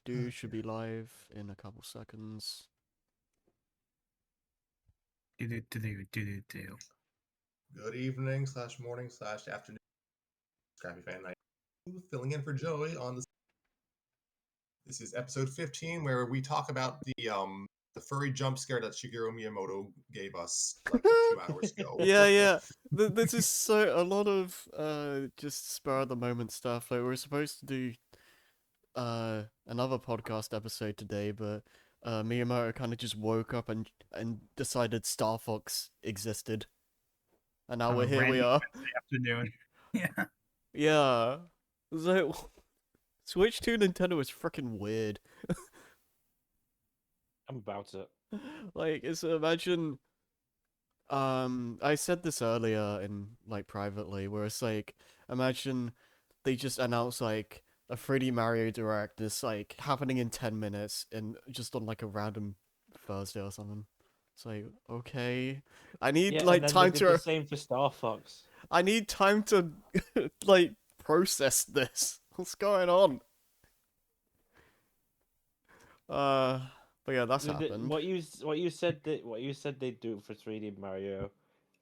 should be live in a couple seconds. Good evening / morning / afternoon. Scrappy Fan Night. Filling in for Joey on this. This is episode 15, where we talk about the furry jump scare that Shigeru Miyamoto gave us like a few hours ago. Yeah. This is a lot of just spur of the moment stuff. Like we were supposed to do another podcast episode today, but Miyamoto kind of just woke up and decided Star Fox existed, and now we're here. We are. Afternoon. Yeah. Yeah. So Switch to Nintendo is freaking weird. I'm about it. Like, it's imagine. I said this earlier in like privately, where it's like, imagine they just announce like a 3D Mario Direct that's like happening in 10 minutes and just on like a random Thursday or something. It's like, okay, I need like time to. The same for Star Fox. I need time to like process this. What's going on? But yeah, that's happened. What you said they'd do it for 3D Mario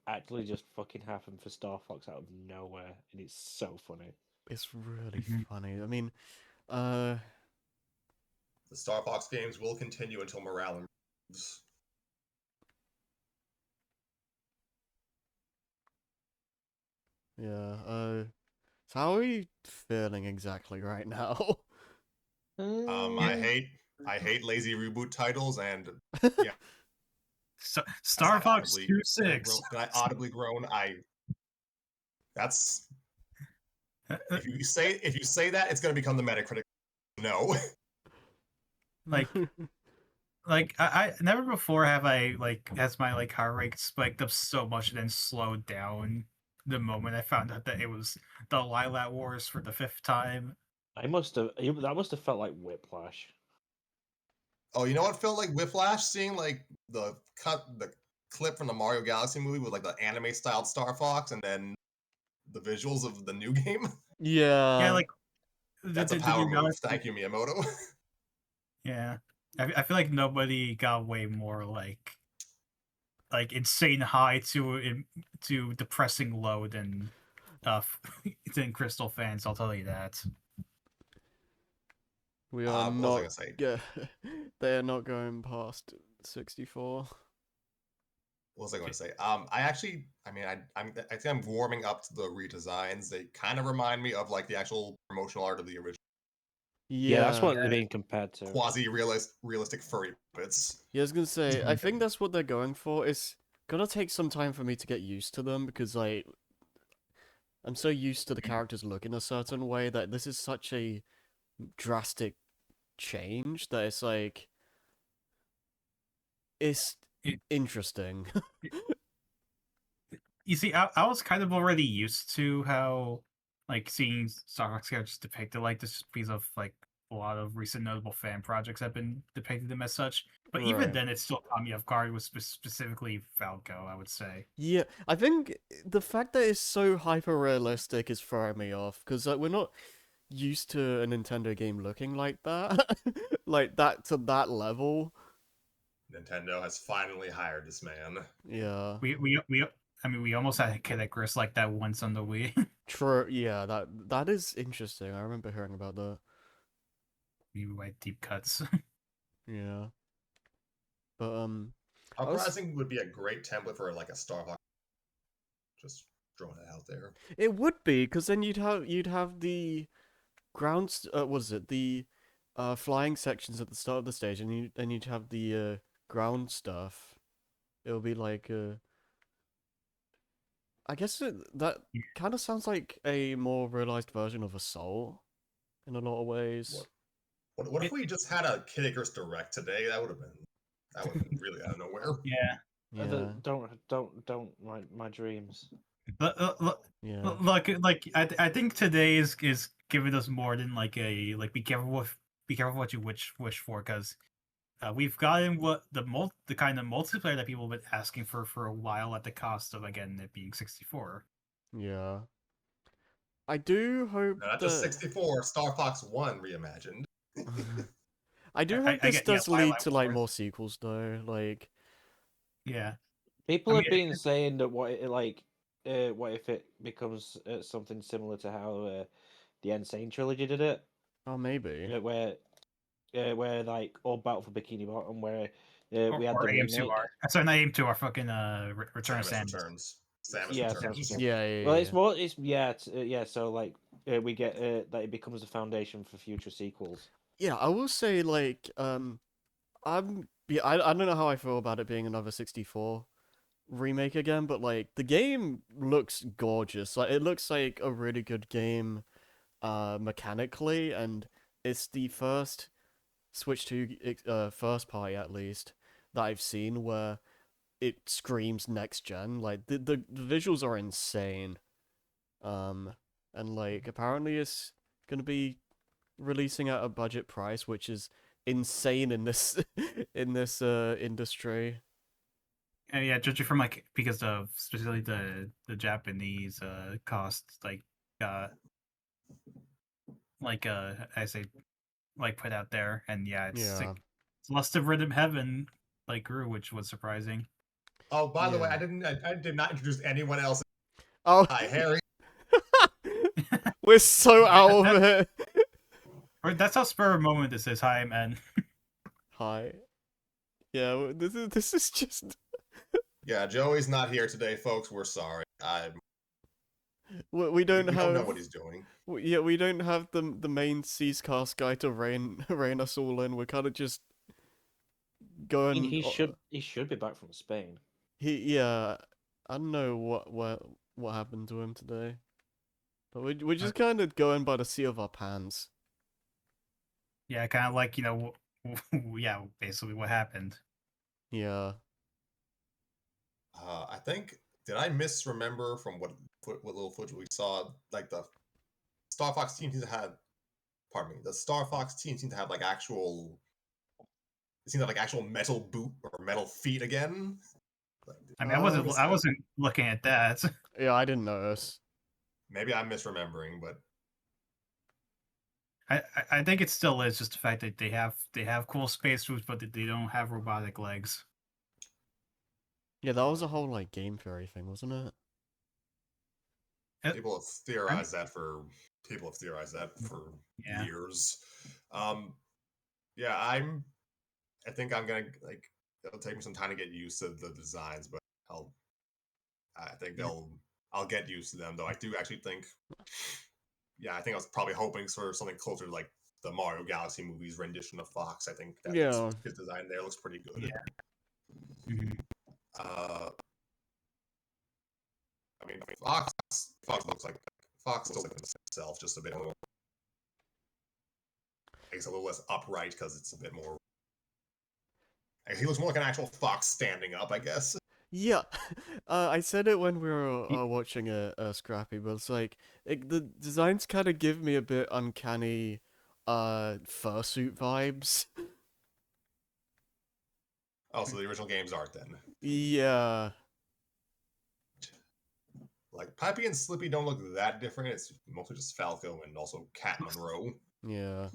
actually just fucking happened for Star Fox out of nowhere, and it's so funny. It's really funny. I mean, the Star Fox games will continue until morale improves. Yeah, so how are you feeling exactly right now? I hate lazy reboot titles, and yeah. Star Fox 2.6. I audibly groan. That's if you say that, it's gonna become the Metacritic. No. Like I never before have I has my heart rate spiked up so much and then slowed down the moment I found out that it was the Lilac Wars for the 5th time. That must have felt like whiplash. Oh, you know what felt like whiplash? Seeing like the clip from the Mario Galaxy movie with like the anime styled Star Fox, and then the visuals of the new game. Yeah, like that's a power move. Thank you, Miyamoto. Yeah, I feel like nobody got way more like insane high to depressing low than Crystal fans. I'll tell you that. We are what not. Was I gonna say? Yeah, they are not going past 64. What was I going to say? I think I'm warming up to the redesigns. They kind of remind me of like the actual promotional art of the original. Yeah, that's what they're being compared to. Quasi-realistic furry puppets. Yeah, I was gonna say, I think that's what they're going for. It's gonna take some time for me to get used to them, because like I'm so used to the characters looking a certain way that this is such a drastic change that it's like it's interesting. You see, I was kind of already used to how seeing Star Fox characters depicted like this because of like a lot of recent notable fan projects have been depicting them as such. But even then, it still caught me off guard with specifically Falco, I would say. Yeah, I think the fact that it's so hyper realistic is throwing me off, because like we're not used to a Nintendo game looking like that, like that to that level. Nintendo has finally hired this man. Yeah. We almost had a Kid Icarus like that once on the Wii. True. Yeah, that is interesting. I remember hearing about that. We write deep cuts. Yeah. But Uprising would be a great template for like a Star Fox. Just throwing it out there. It would be, because then you'd have the ground. What is it? The flying sections at the start of the stage, and then you'd have the ground stuff. It'll be like I guess that kind of sounds like a more realized version of a Soul in a lot of ways. What if we just had a Kid Icarus Direct today? That would have been really out of nowhere. Yeah. Don't my dreams. Yeah. I think today is giving us more than be careful what you wish for, because we've gotten what the kind of multiplayer that people have been asking for a while at the cost of, again, it being 64. Yeah. I do hope Not just 64, Star Fox 1 reimagined. I do I hope this get, yeah, does lead Twilight to like Wars. more sequels though. Like, Yeah. People I have mean, been saying that what if it becomes something similar to how the Insane trilogy did it, oh maybe. where like or Battle for Bikini Bottom, where we had or the AM2R. remake. Sorry, not AM2R. Fucking Return of Samus Samus. returns. Samus Yeah, Samus returns. Returns. Yeah, yeah, Well, yeah. it's more. It's yeah, yeah. So like we get that it becomes the foundation for future sequels. Yeah, I will say like I don't know how I feel about it being another 64 remake again, but like the game looks gorgeous. Like it looks like a really good game mechanically, and it's the first Switch 2 first party at least that I've seen where it screams next gen. Like the visuals are insane. Um and like apparently it's gonna be releasing at a budget price, which is insane in this in this industry. And yeah, judging from like because of specifically the Japanese cost, uh I say like put out there, and yeah, it's Yeah. like it's Lust of Rhythm Heaven like grew, which was surprising. Oh, by the way, Yeah. I did not introduce anyone else. Oh, Hi, Harry. we're so out of it. Or that's how spur of moment this is. Hi, man. Hi. Yeah, this is just Yeah, Joey's not here today, folks. We're sorry. we don't We don't know have what he's doing. yeah, we don't have the main SEESCast guy to rein us all in. We're kind of just I mean, going. he should be back from Spain. Yeah, I don't know what happened to him today, but we're just kind of going by the seat of our pants. Yeah, kind of like yeah, basically what happened. Yeah. I think did I misremember from what little footage we saw? Like the Star Fox team seemed to have, pardon me, the Star Fox team seemed to have like actual. It seemed like actual metal boot or metal feet again. Like, I mean, I that? wasn't looking at that. Yeah, I didn't notice. Maybe I'm misremembering, but I think it still is just the fact that they have cool space suits, but they don't have robotic legs. Yeah, that was a whole like game theory thing, wasn't it? people have theorized that for Yeah. years. Yeah, I think I'm gonna like it'll take me some time to get used to the designs, but I think I'll get used to them though. I do actually think yeah, I think I was probably hoping for something closer to like the Mario Galaxy movies rendition of Fox. I think that Yeah. his design there looks pretty good. Yeah. Mm-hmm. I mean Fox looks like Fox still like himself, just a bit more. I guess a little less upright because it's a bit more. He looks more like an actual fox standing up, I guess. Yeah, I said it when we were watching a Scrappy, but it's like the designs kind of give me a bit uncanny, fursuit vibes. Oh, so the original game's art then. Yeah, Like Peppy and Slippy don't look that different. It's mostly just Falco and also Cat Monroe. yeah.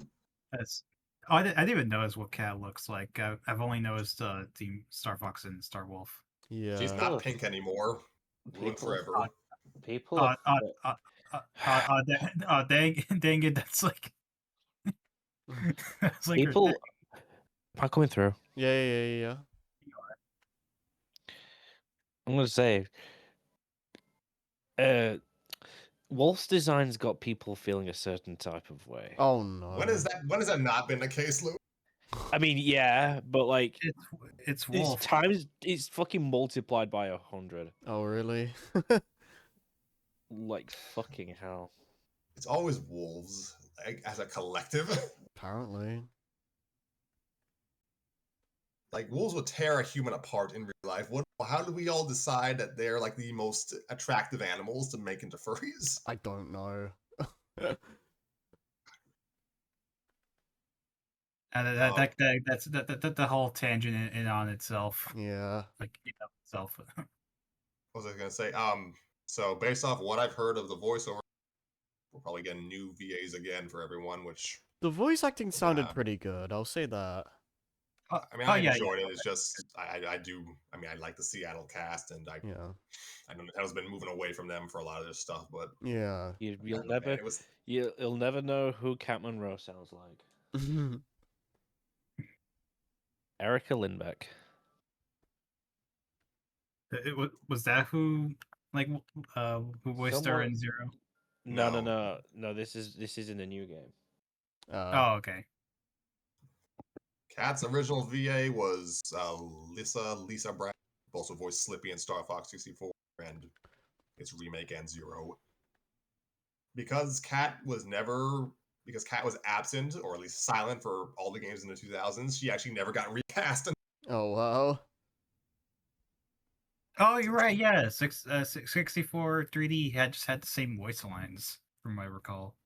That's. Oh, I didn't even notice what Cat looks like. I've only noticed Team Star Fox and Star Wolf. Yeah. She's not pink anymore. Ruined forever. People have Dang it! That's like. That's like people. Am I coming through? Yeah. I'm gonna say, Wolf's design's got people feeling a certain type of way. Oh no. When has that not been the case, Lou? I mean, yeah, but like it's Wolf. it's fucking multiplied by 100. Oh really? Like fucking hell. It's always wolves, like, as a collective. Apparently. Like wolves would tear a human apart in real life. How do we all decide that they're like the most attractive animals to make into furries? I don't know. And that's the whole tangent in on itself. Yeah. Like itself. What was I gonna say? So based off what I've heard of the voiceover, we're probably getting new VAs again for everyone, which The voice acting sounded Yeah. pretty good. I'll say that. I mean, Oh I yeah, enjoyed it. It's just I do. I mean, I like the Seattle cast, and I Yeah. know Nintendo's been moving away from them for a lot of their stuff, but Yeah. You'll don't know, man, never it was you'll never know who Cat Monroe sounds like. Erica Lindbeck. was that who like who voiced her Someone. in Zero? No. This is in the new game. Oh, okay. Cat's original VA was Lisa Brown, also voiced Slippy in Star Fox 64, and its remake and Zero. Because Cat was absent or at least silent for all the games in the 2000s, she actually never got recast. Oh wow. Oh, you're right. Yeah, 64 3D just had the same voice lines, from what I recall.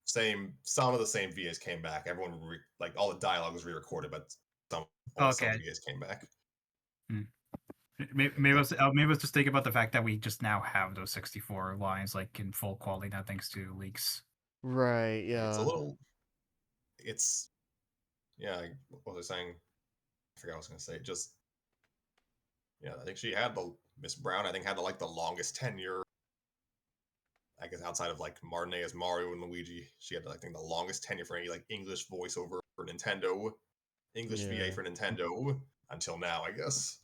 Some of the same VAs came back. Everyone like all the dialogue was re-recorded, but some Okay. VAs came back. Maybe I was just thinking about the fact that we just now have those 64 lines like in full quality now, thanks to leaks. Right. It's a Yeah. little. It's yeah. What was I saying? I forgot what I was gonna say. Just yeah, I think she had the Miss Brown. I think had the longest tenure. I guess outside of like Martinez, Mario, and Luigi, she had I think the longest tenure for any like English voiceover for Nintendo, English VA Yeah. for Nintendo until now, I guess.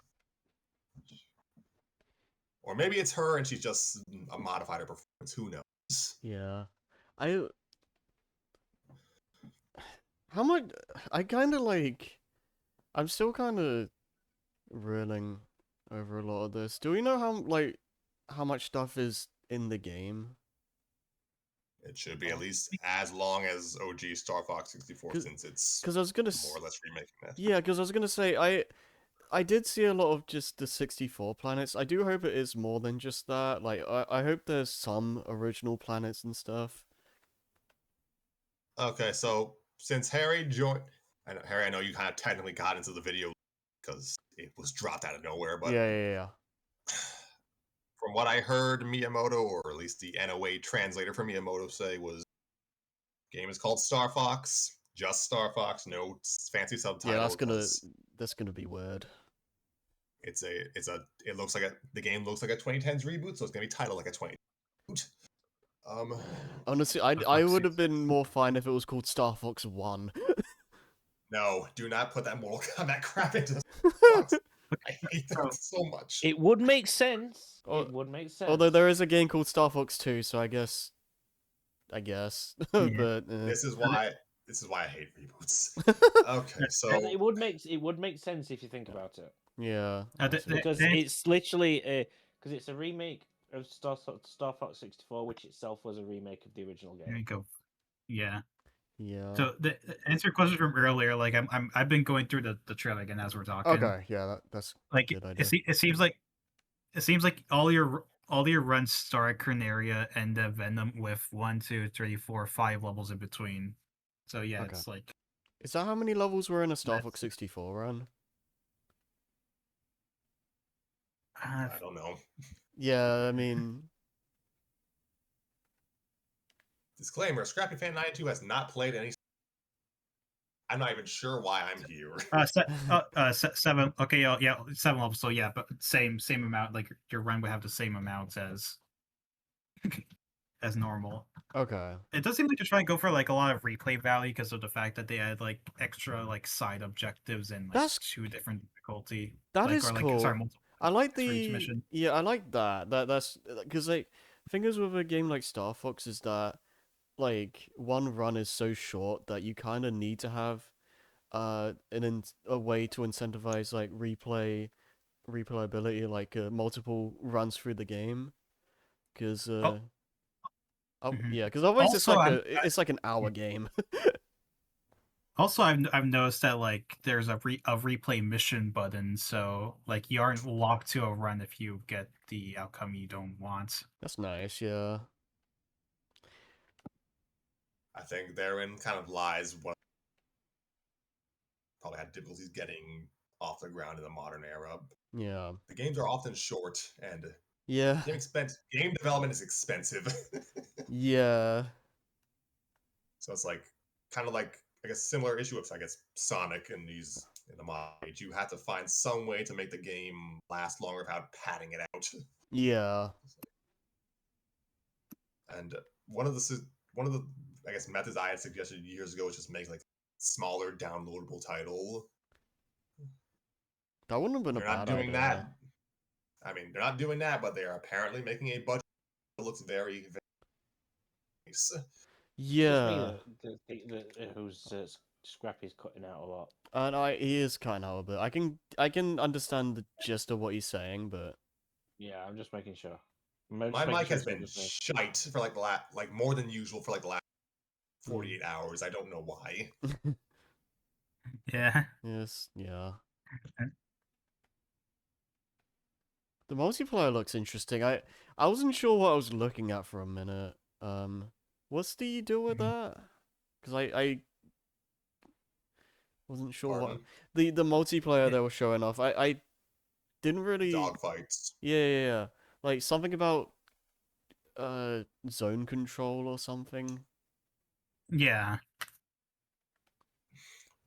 Or maybe it's her and she's just modified her performance. Who knows? Yeah. I. How much? I kind of like. I'm still kind of reeling over a lot of this. Do we know how much stuff is in the game? It should be at least as long as OG Star Fox 64 since it's Because I was gonna. more or less remaking that. Yeah, because I was gonna say I did see a lot of just the 64 planets. I do hope it is more than just that. Like I hope there's some original planets and stuff. Okay, so since Harry joined, Harry, I know you kind of technically got into the video because it was dropped out of nowhere, but Yeah. from what I heard, Miyamoto, or at least the NOA translator for Miyamoto, say was game is called Star Fox, just Star Fox, no fancy Yeah, subtitle because that's gonna be weird. it looks like the game looks like a 2010s reboot, so it's gonna be titled like a 20. Um, Honestly, I would have been more fine if it was called Star Fox 1. no, do not put that Mortal Kombat crap into Fox. I hate that so much. It would make sense. Oh, It would make sense. Although there is a game called Star Fox 2, so I guess. Yeah. But This is why I hate reboots. Okay, so But it would make sense if you think about it. yeah. Because it's literally because it's a remake of Star Fox 64, which itself was a remake of the original There you game. go. Yeah. Yeah. So the answer your question from earlier, like I've been going through the trailer again as we're talking. Okay, yeah, that's like a good idea. it seems like all your runs start Corneria and Venom with 1, 2, 3, 4, 5 levels in between. So yeah, Okay. it's like Is that how many levels were in a Star Fox 64 run? I don't know. Yeah, I mean, Disclaimer: Scrappy Fan 92 has not played any. I'm not even sure why I'm here. 7. Okay, yeah, 7 levels. So yeah, but same amount. Like your run would have the same amount as as normal. okay. It does seem like they're trying to go for like a lot of replay value because of the fact that they had like extra like side objectives and like That's 2 different difficulty. That like, is or, like, cool. sorry, multiple I like for each the mission. yeah, I like that. That's because like things with a game like Star Fox is that like one run is so short that you kind of need to have a way to incentivize like replayability, like multiple runs through the game, because Mhm. yeah, because otherwise Also, it's like an hour game. Also, I've noticed that like there's a replay mission button, so like you aren't locked to a run if you get the outcome you don't want. That's nice, yeah. I think therein kind of lies what probably had difficulties getting off the ground in the modern era. Yeah. The games are often short, and Yeah. game development is expensive. Yeah. So it's like kind of like I guess similar issue of I guess Sonic and these in the mod age. You have to find some way to make the game last longer without padding it out. Yeah. And one of the I guess methods I had suggested years ago was just make like smaller downloadable title. That wouldn't have been a They're not bad doing idea. that. I mean, they're not doing that, but they are apparently making a budget that looks very, very nice. Just me Yeah. who's Scrappy's cutting out a lot. And he is kind of a bit. I can understand the gist of what he's saying, but Yeah, I'm just making sure. My mic has been shite for like like more than usual for like the last 48 hours. I don't know why. Yeah. yes, yeah. The multiplayer looks interesting. I wasn't sure what I was looking at for a minute. What's the deal with that? Because I wasn't sure what Pardon? the multiplayer they were showing off. I didn't really. Dogfights. Yeah. Like something about zone control or something. Yeah.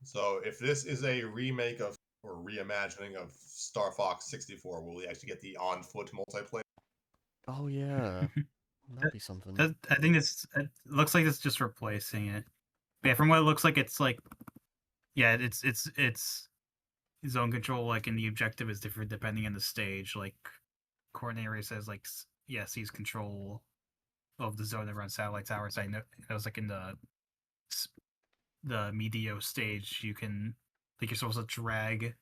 So if this is a remake of or reimagining of Star Fox 64, will we actually get the on foot multiplayer? Oh yeah, that'd be something. I think it looks like it's just replacing it. Yeah, from what it looks like, it's like, yeah, it's zone control. Like, and the objective is different depending on the stage. Like, Coronary says, like, yeah, sees control of the zone around satellite towers. I know it was like in the Medio stage, you can like you're supposed to drag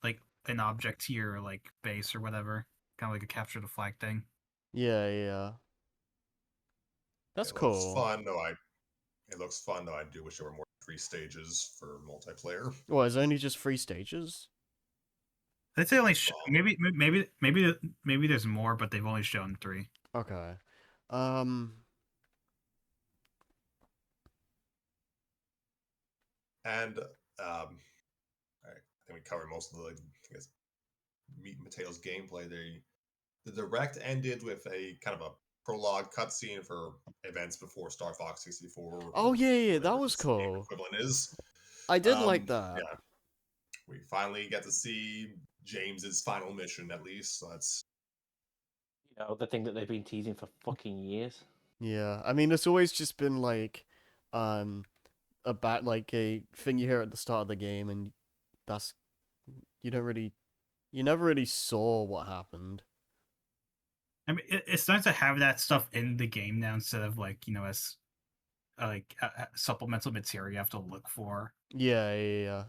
like an object to your like base or whatever, kind of like a capture the flag thing. Yeah. That's It looks cool. fun, though. It looks fun, though. I do wish there were more 3 stages for multiplayer. Well, it's only just 3 stages. I'd say only maybe there's more, but they've only shown 3. Okay. And I think we covered most of the I guess meat and potatoes gameplay. The direct ended with a kind of a prologue cutscene for events before Star Fox 64. Oh yeah, that Whatever was its name cool. equivalent is. I did like that. Yeah, we finally get to see James's final mission at least. So that's the thing that they've been teasing for fucking years. Yeah, I mean, it's always just been like, like a thing you hear at the start of the game, and that's you never really saw what happened. I mean, it's nice to have that stuff in the game now instead of like as like supplemental material you have to look for. Yeah.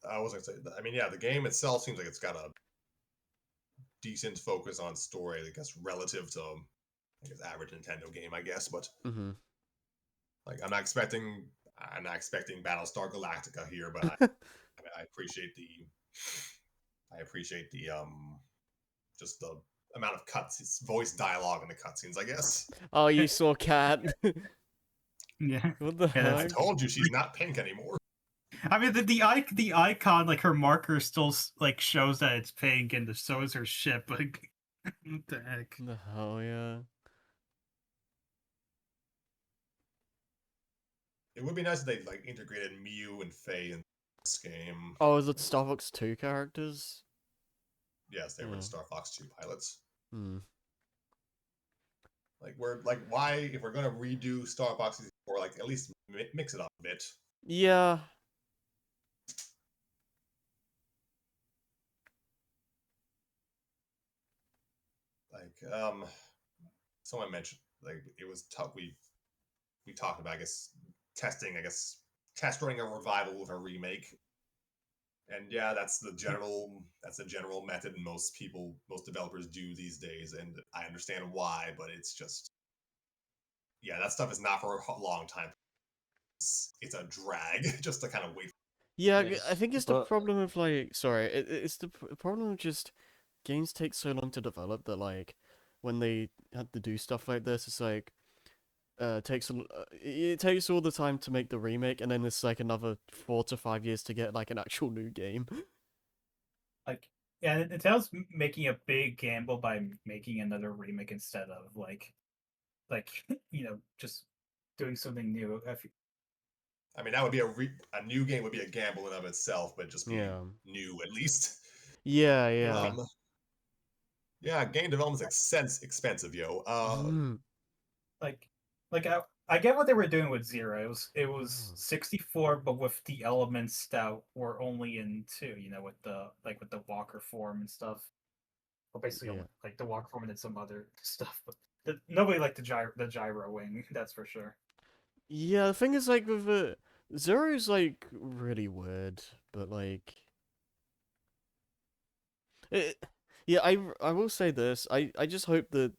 I was gonna say. I mean, yeah, the game itself seems like it's got a decent focus on story, I guess, relative to I guess average Nintendo game, I guess. But like, I'm not expecting Battlestar Galactica here, but I appreciate the just the amount of voice dialogue in the cutscenes, I guess. Oh, you saw Cat? Yeah. What the Yeah, I heck? told you she's not pink anymore. I mean, the icon, like her marker, still like shows that it's pink, and so is her ship. Like, what the heck? The hell, yeah. It would be nice if they like integrated Mew and Faye in this game. Oh, is it Star Fox 2 characters? Yes, they were the Star Fox 2 pilots. Like why if we're gonna redo Star Fox 64, like at least mix it up a bit. Yeah. Like someone mentioned like it was tough. We talked about I guess test running a revival with a remake. And yeah, that's the general method most developers do these days, and I understand why, but it's just that stuff is not for a long time. It's a drag just to kind of wait. Yeah, Yes, I think it's the but- problem with like, sorry, it's the problem with just games take so long to develop that like when they had to do stuff like this, it's like it takes all the time to make the remake, and then it's like another 4 to 5 years to get like an actual new game. Like, yeah, Nintendo's making a big gamble by making another remake instead of like just doing something new. I mean, that would be a new game would be a gamble in of itself, but just be Yeah. new at least. Yeah, yeah. Yeah, game development's expensive, yo. Mm. like I get what they were doing with Zero. It was 64, but with the elements that were only in 2. With the Walker form and stuff. Well, basically, Yeah. like the Walker form and some other stuff. But nobody liked the gyro wing. That's for sure. Yeah, the thing is, like, with Zero's, like, really weird, but, like... yeah, I will say this. I just hope that,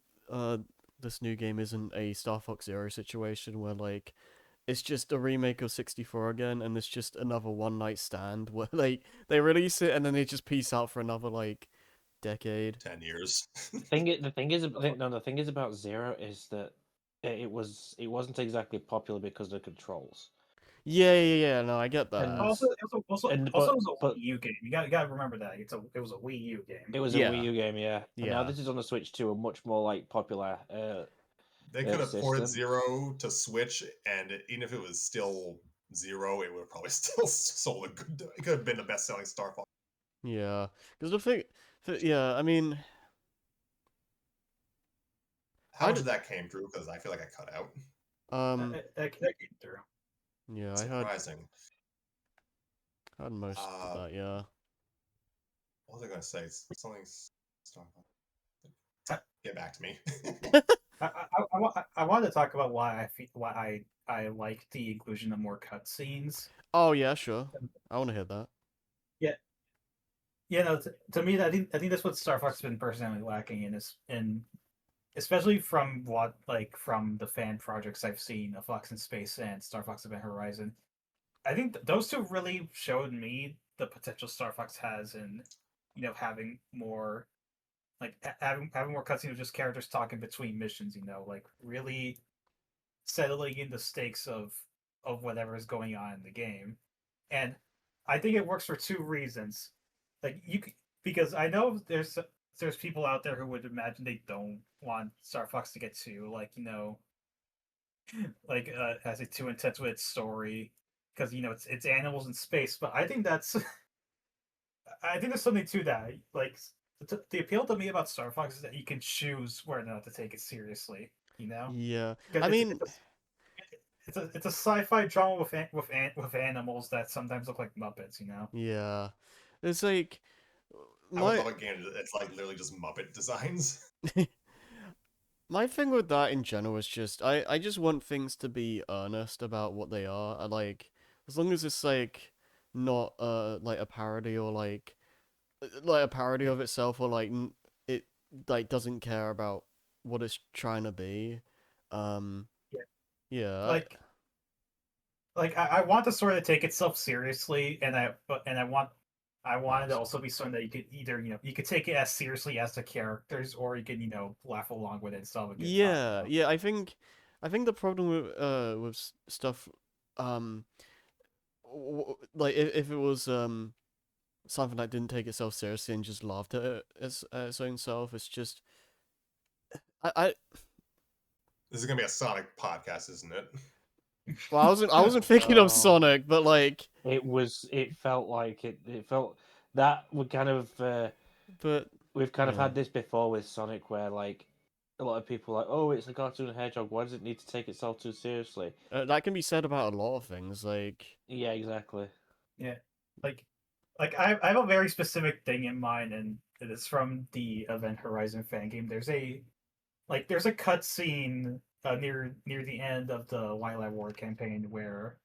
this new game isn't a Star Fox Zero situation where, like, it's just a remake of 64 again, and it's just another one-night stand where, like, they release it and then they just peace out for another, like, decade. 10 years. The thing is about Zero is that it wasn't exactly popular because of the controls. Yeah, no, I get that. And- Also, it was but- a but- Wii U game. You got to remember that it was a Wii U game. It was Yeah. a Wii U game, yeah. And now Yeah. this is on the Switch too, a much more like popular. They could have ported system. Zero to Switch, and even if it was still Zero, it would have probably still sold a good. It could have been the best-selling Star Fox. Yeah, because the thing, yeah, I mean, How much of that came through? Because I feel like I cut out. That came through. Yeah, Surprising. I heard most of that. Yeah. What was I gonna say? Something. Star Fox. Get back to me. I wanted to talk about why I like the inclusion of more cutscenes. Oh yeah, sure. I want to hear that. Yeah, no. To me, I think that's what Star Fox has been personally lacking in especially from from the fan projects I've seen of Fox in Space and Star Fox Event Horizon. I think those two really showed me the potential Star Fox has in having more having more cutscenes with just characters talking between missions. Like really settling in the stakes of whatever is going on in the game, and I think it works for 2 reasons. Because I know there's people out there who would imagine they don't want Star Fox to get as it too intense with its story because it's animals in space. But I think I think there's something to that. Like the appeal to me about Star Fox is that you can choose whether or not to take it seriously. Yeah. 'Cause I mean, it's a sci-fi drama with animals that sometimes look like Muppets. yeah. It's like I would my love a game that's like literally just Muppet designs. my thing with that in general is just I just want things to be earnest about what they are. I like as long as it's like not like a parody or like a parody of itself or like it like doesn't care about what it's trying to be. Yeah. Yeah. I want to sort of take itself seriously, and I want it to also be something that you could either you could take it as seriously as the characters, or you can laugh along with it and still have a good time. Yeah. I think the problem with stuff like if it was something that didn't take itself seriously and just laughed at it as its own self, it's just I This is gonna be a Sonic podcast, isn't it? well I wasn't thinking Oh. of Sonic, but like It felt like it felt that would kind of but we've kind of yeah. had this before with Sonic, where like a lot of people are like, oh, it's a cartoon hedgehog. Why does it need to take itself too seriously? That can be said about a lot of things. Like Yeah, exactly. Yeah, like I have a very specific thing in mind, and it's from the Event Horizon fan game. There's a cutscene near the end of the Wildlife War campaign where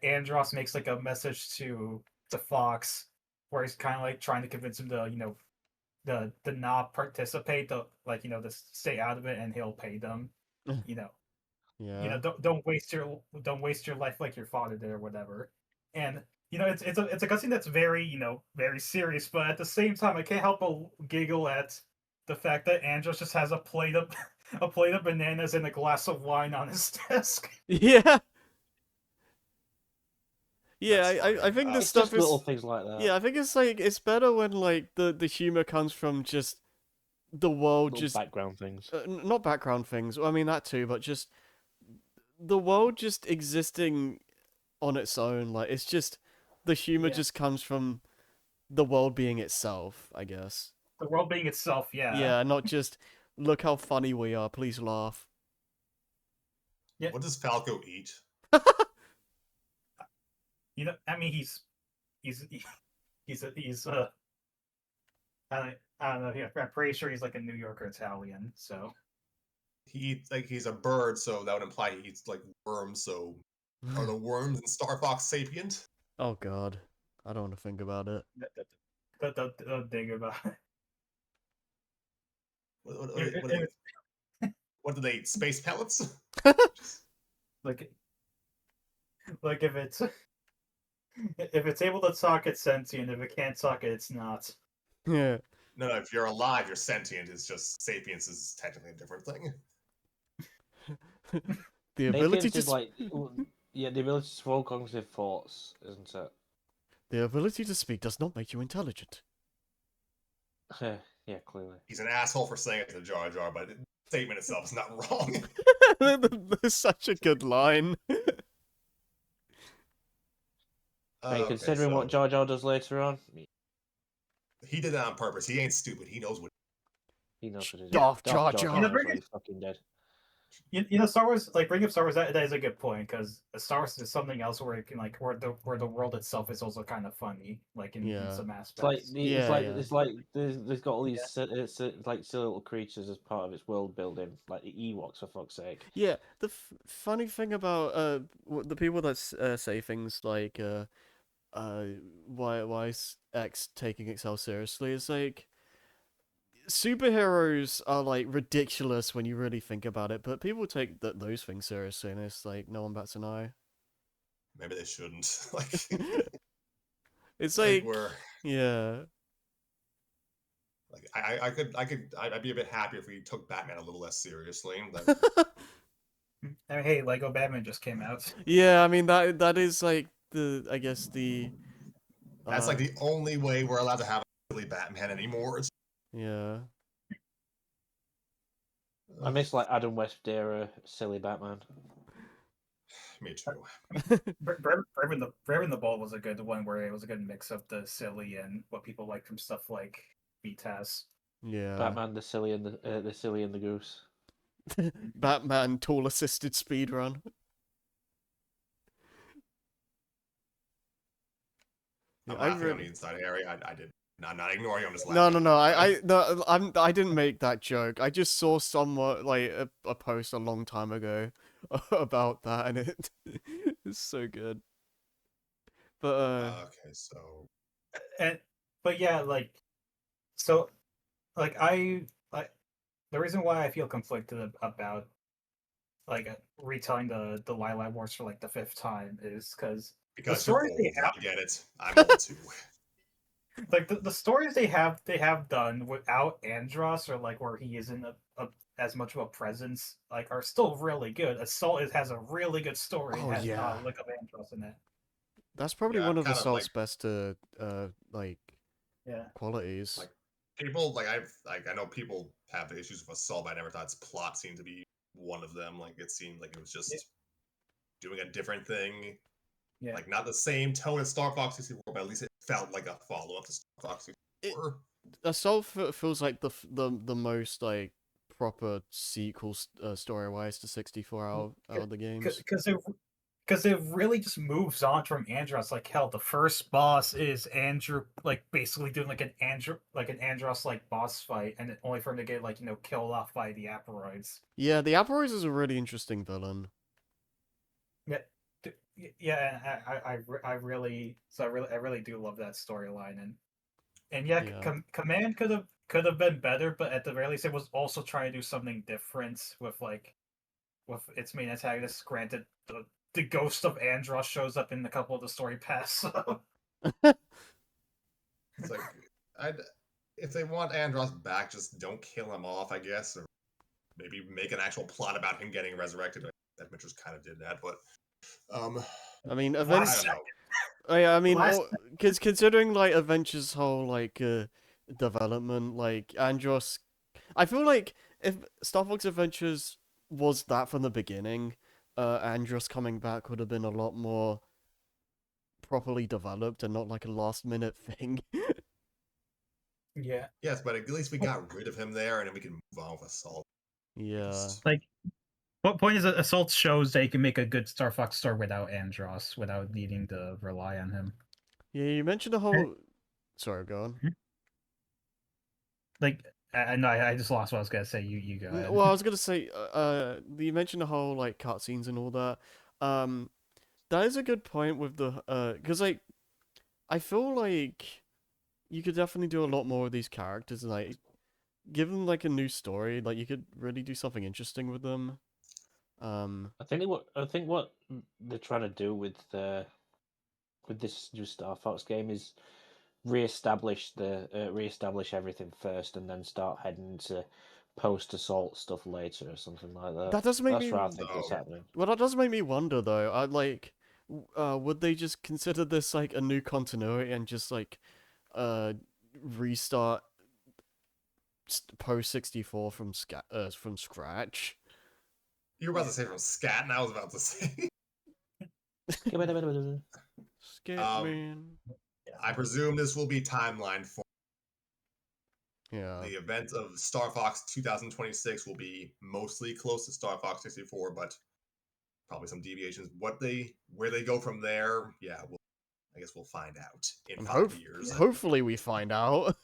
Andros makes like a message to Fox where he's kind of like trying to convince him to the not participate, to stay out of it, and he'll pay them. yeah. Don't waste your life like your father did or whatever. And it's a cutscene that's very very serious, but at the same time I can't help but giggle at the fact that Andros just has a plate of bananas and a glass of wine on his desk. Yeah. Yeah, That's funny. I think this It's stuff just is little things like that. yeah, I think it's like it's better when like the humor comes from just the world Little just background things. not background things. Well, I mean that too, but just the world just existing on its own, like it's just the humor Yeah. just comes from the world being itself, I guess. The world being itself, yeah. Yeah, not just look how funny we are, please laugh. Yeah. What does Falco eat? You know, I mean, he's I don't know. Yeah, I'm pretty sure he's like a New Yorker Italian. So He eats like he's a bird, so that would imply he eats like worms. So are the worms in Star Fox sapient? Oh god, I don't want to think about it. the thing about What, what, it, what, it, what do they eat? Space pellets? like if it's able to talk, it's sentient. If it can't talk, it's not. Yeah. No, if you're alive, you're sentient. It's just sapience is technically a different thing. The ability Sapience is to like, yeah, the ability to swallow cognitive thoughts, isn't it? the ability to speak does not make you intelligent. Yeah, clearly. He's an asshole for saying it to Jar Jar, but the statement itself is not wrong. That's such a good line. Right, considering what Jar Jar does later on, he did that on purpose. He ain't stupid. He knows what. he knows what it is. Darth Darth Jar Jar. You know, knows when he's fucking dead. You know, Star Wars, like bringing up Star Wars, that is a good point because Star Wars is something else where it can like where the world itself is also kind of funny, like in Yeah. some It's like aspects. it's like there's got all these like silly little creatures as part of its world building, like the Ewoks for fuck's sake. Yeah, the funny thing about the people that say things like why is X taking itself seriously is like superheroes are like ridiculous when you really think about it, but people take those things seriously, and it's like no one bats an eye. Maybe they shouldn't. Like, It's like like we're yeah. like I'd be a bit happier if we took Batman a little less seriously. Like, I mean, hey, Lego Batman just came out. Yeah, I mean that is like the I guess the that's like the only way we're allowed to have a silly Batman anymore. yeah. I miss like Adam West era silly Batman. Me too. Brave and the Bold was a good one where it was a good mix of the silly and what people like from stuff like BTAS. Yeah. Batman, the silly and the goose. Batman tool assisted speedrun. I'm I laughing on the really inside, Harry. I did. I'm not ignoring you. I'm just No, laughing. no, no. I didn't make that joke. I just saw someone like a post a long time ago about that, and it's so good. But Okay, so But yeah, like so like I like the reason why I feel conflicted about like retelling the Lilac Wars for like the fifth time is because because you're stories old, they have I get it. I'm old too. like the stories they have done without Andros or like where he isn't as much of a presence like are still really good. Assault has a really good story. Oh, It has yeah. Look of Andros in it. that's probably Yeah, one of kind of Assault's like best like Yeah. qualities. like people I know people have issues with Assault, but I never thought its plot seemed to be one of them. Like it seemed like it was just doing a different thing. Yeah. Like not the same tone as Star Fox 64, but at least it felt like a follow up to Star Fox 64. Assault feels like the most like proper sequel story wise to 64 out of the games. Because it really just moves on from Andros. Like hell, the first boss is Andrew, like basically doing like an Andros like boss fight, and only for him to get like killed off by the Aporoids. Yeah, the Aporoids is a really interesting villain. Yeah, yeah. I really do love that storyline, and yeah, Yeah. Command could have been better, but at the very least, it was also trying to do something different with its main antagonist. Granted, the ghost of Andros shows up in a couple of the story paths. So. It's like if they want Andros back, just don't kill him off, I guess, or maybe make an actual plot about him getting resurrected. Adventures kind of did that, but I mean, I Avengers. don't know. I mean, Last- because considering like Avengers' whole like development, like Andros, I feel like if Star Fox Adventures was that from the beginning, Andros coming back would have been a lot more properly developed and not like a last minute thing. Yeah. Yes, but at least we got rid of him there, and then we can move on with Assault. Yeah. Like, what point is it? Assault shows that you can make a good Star Fox store without Andros, without needing to rely on him. Yeah, you mentioned the whole. Sorry, go on. Like, no, I just lost what I was gonna say. You go ahead. Well, I was gonna say, you mentioned the whole like cutscenes and all that. That is a good point with the because like I feel like you could definitely do a lot more with these characters and like give them like a new story. Like you could really do something interesting with them. I think what they're trying to do with this new Star Fox game is reestablish everything first, and then start heading into post assault stuff later or something like that. That does make That's me. what I think is happening. Well, that does make me wonder though. I like, would they just consider this like a new continuity and just like, restart post 64 from scratch? You were about to say from Scat, and I was about to say. Scatman. I presume this will be timeline for Yeah. the event of Star Fox 2026 will be mostly close to Star Fox 64, but probably some deviations. Where they go from there, yeah, I guess we'll find out in And 5 years. hopefully we find out.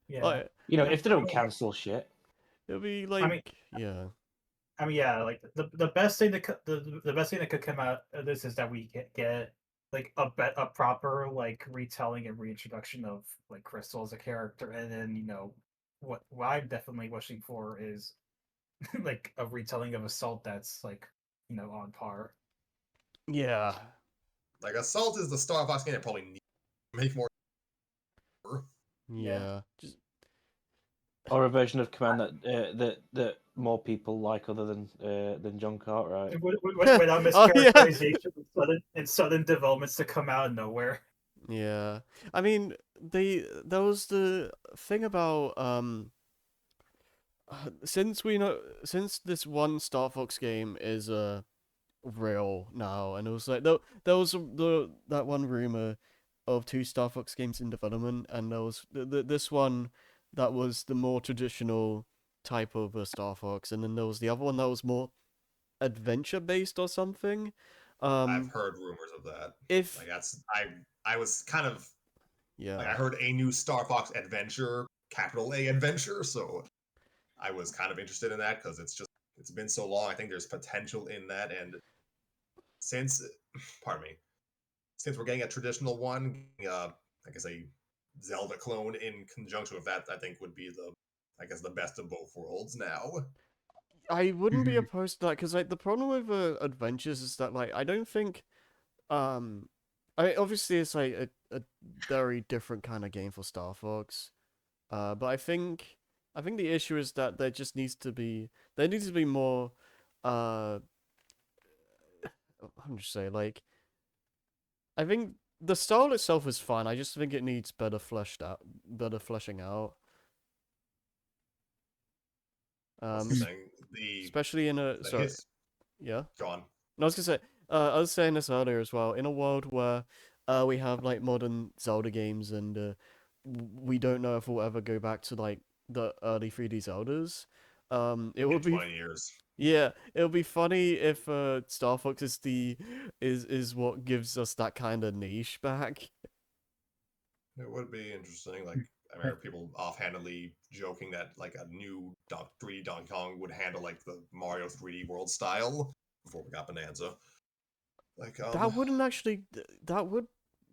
Yeah. Like, If they don't cancel shit. it'll be like, yeah. I mean, yeah, like the best thing the best thing that could come out of this is that we get like a proper like retelling and reintroduction of like Crystal as a character, and then what I'm definitely wishing for is like a retelling of Assault that's like on par. Yeah. Like Assault is the Star Fox game that probably needs to make more. Yeah. Just Or a version of Command that more people like other than John Cartwright. Without mischaracterization and sudden developments to come out of nowhere. yeah. I mean, there was the thing about since this one Star Fox game is real now, and it was like there was that one rumor of two Star Fox games in development, and there was this one that was the more traditional type of Star Fox, and then there was the other one that was more adventure based or something. I've heard rumors of that. If like that's I was kind of yeah, like I heard a new Star Fox adventure, capital A adventure, so I was kind of interested in that because it's been so long. I think there's potential in that, and since pardon me, since we're getting a traditional one, I guess a Zelda clone in conjunction with that, I think would be the best of both worlds now. I wouldn't be opposed to that because like the problem with adventures is that like I don't think obviously it's like a very different kind of game for Star Fox, but I think the issue is that there needs to be more I'm just say like I think the style itself is fine. I just think it needs better fleshing out. Especially in a yeah. Go on. No, I was gonna say, I was saying this earlier as well. In a world where we have like modern Zelda games and we don't know if we'll ever go back to like the early 3D Zeldas, it would be 20 years. yeah, it'll be funny if Star Fox is what gives us that kind of niche back. It would be interesting. Like I remember people offhandedly joking that like a new 3D Donkey Kong would handle like the Mario 3D World style before we got Bonanza. Like That wouldn't actually. That would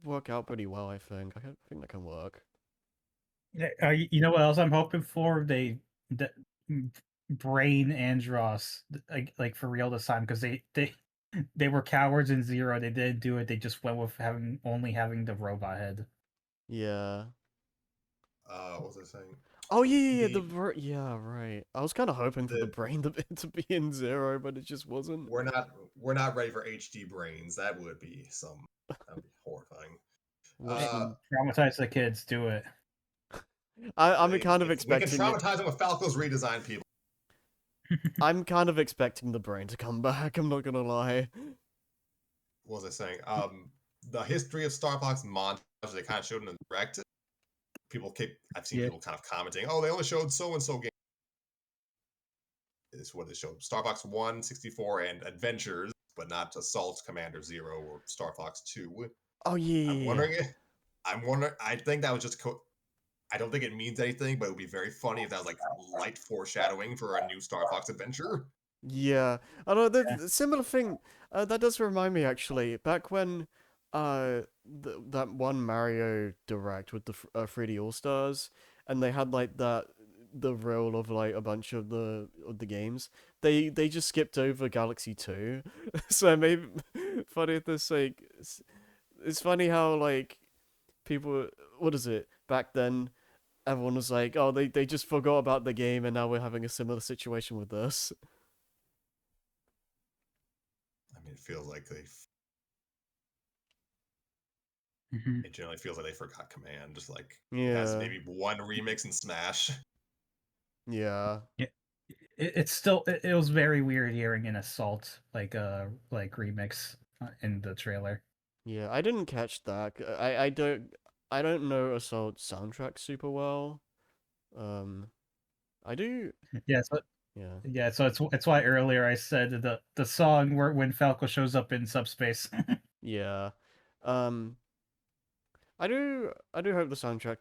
work out pretty well. I think. I think that can work. You know what else I'm hoping for? Brain Andros like for real this time, because they were cowards in Zero. They didn't do it. They just went with only having the robot head. Yeah. What was I saying? Oh yeah, yeah, right. I was kind of hoping for the brain to be in Zero, but it just wasn't. We're not ready for HD brains. That would be horrifying. Traumatize the kids. Do it. I'm kind of expecting. We can traumatize them with Falco's redesigned people. I'm kind of expecting the brain to come back. I'm not gonna lie. What was I saying? The history of Star Fox montage they kind of showed in the direct. I've seen Yeah. people kind of commenting, "Oh, they only showed so and so game." Is what they showed: Star Fox 1, 64, and Adventures, but not Assault Commander Zero or Star Fox 2. Oh I'm yeah. wondering if I'm wondering. I think that was just. I don't think it means anything, but it would be very funny if that was like light foreshadowing for a new Star Fox adventure. Yeah, I know Yeah. the similar thing. That does remind me actually. Back when, that one Mario Direct with the 3D All Stars, and they had like the role of like a bunch of the games. They just skipped over Galaxy 2, so maybe funny if this like it's funny how like people, what is it, back then everyone was like, oh, they just forgot about the game, and now we're having a similar situation with this. I mean, it feels like Mhm. it generally feels like they forgot Command. Just like it has Yeah. maybe one remix in Smash. Yeah. Yeah. It's still it was very weird hearing an Assault like remix in the trailer. Yeah, I didn't catch that. I don't know Assault soundtrack super well. Um, I do. Yeah, so Yeah. yeah, so it's why earlier I said the song where when Falco shows up in subspace. Yeah. Um, I do hope the soundtrack.